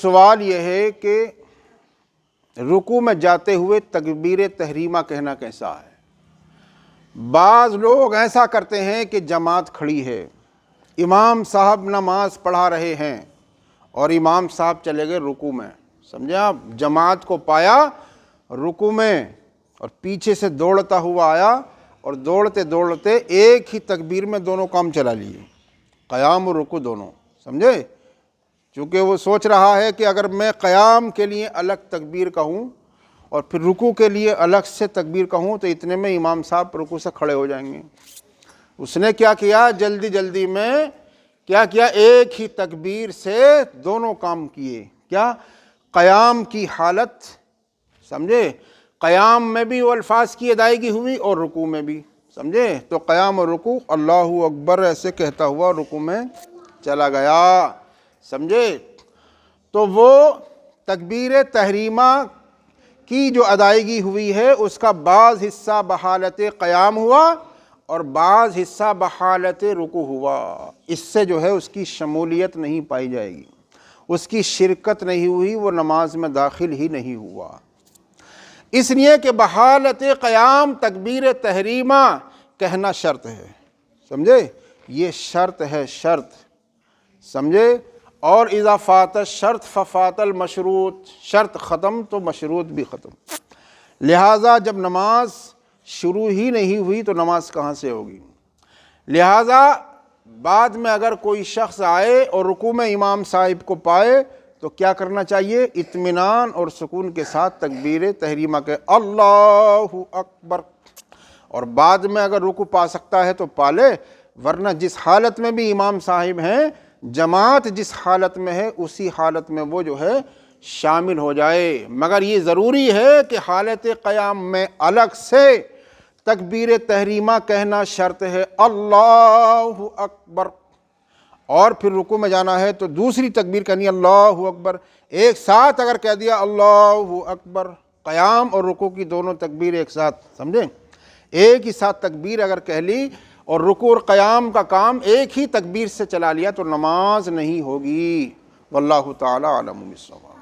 سوال یہ ہے کہ رکوع میں جاتے ہوئے تکبیر تحریمہ کہنا کیسا ہے؟ بعض لوگ ایسا کرتے ہیں کہ جماعت کھڑی ہے، امام صاحب نماز پڑھا رہے ہیں اور امام صاحب چلے گئے رکوع میں، سمجھے آپ؟ جماعت کو پایا رکوع میں اور پیچھے سے دوڑتا ہوا آیا اور دوڑتے دوڑتے ایک ہی تکبیر میں دونوں کام چلا لیے، قیام اور رکوع دونوں، سمجھے؟ چونکہ وہ سوچ رہا ہے کہ اگر میں قیام کے لیے الگ تکبیر کہوں اور پھر رکوع کے لیے الگ سے تکبیر کہوں تو اتنے میں امام صاحب رکوع سے کھڑے ہو جائیں گے۔ اس نے کیا کیا؟ جلدی جلدی میں کیا کیا؟ ایک ہی تکبیر سے دونوں کام کیے۔ کیا؟ قیام کی حالت، سمجھے؟ قیام میں بھی وہ الفاظ کی ادائیگی ہوئی اور رکوع میں بھی، سمجھے؟ تو قیام اور رکوع اللہ اکبر ایسے کہتا ہوا رکوع میں چلا گیا، سمجھے؟ تو وہ تکبیر تحریمہ کی جو ادائیگی ہوئی ہے اس کا بعض حصہ بحالت قیام ہوا اور بعض حصہ بحالت رکوع ہوا۔ اس سے جو ہے اس کی شمولیت نہیں پائی جائے گی، اس کی شرکت نہیں ہوئی، وہ نماز میں داخل ہی نہیں ہوا۔ اس لیے کہ بحالت قیام تکبیر تحریمہ کہنا شرط ہے، سمجھے؟ یہ شرط ہے، شرط، سمجھے؟ اور اذا فات الشرط ففات المشروط، شرط ختم تو مشروط بھی ختم۔ لہٰذا جب نماز شروع ہی نہیں ہوئی تو نماز کہاں سے ہوگی؟ لہٰذا بعد میں اگر کوئی شخص آئے اور رکوع میں امام صاحب کو پائے تو کیا کرنا چاہیے؟ اطمینان اور سکون کے ساتھ تکبیر تحریمہ کے اللہ اکبر، اور بعد میں اگر رکوع پا سکتا ہے تو پا لے، ورنہ جس حالت میں بھی امام صاحب ہیں، جماعت جس حالت میں ہے اسی حالت میں وہ جو ہے شامل ہو جائے۔ مگر یہ ضروری ہے کہ حالت قیام میں الگ سے تکبیر تحریمہ کہنا شرط ہے، اللہ اکبر، اور پھر رکوع میں جانا ہے تو دوسری تکبیر کہنی اللہ اکبر۔ ایک ساتھ اگر کہہ دیا اللہ اکبر، قیام اور رکوع کی دونوں تکبیر ایک ساتھ، سمجھے؟ ایک ہی ساتھ تکبیر اگر کہہ لی اور رکوع اور قیام کا کام ایک ہی تکبیر سے چلا لیا تو نماز نہیں ہوگی۔ واللہ تعالی اعلم بالصواب۔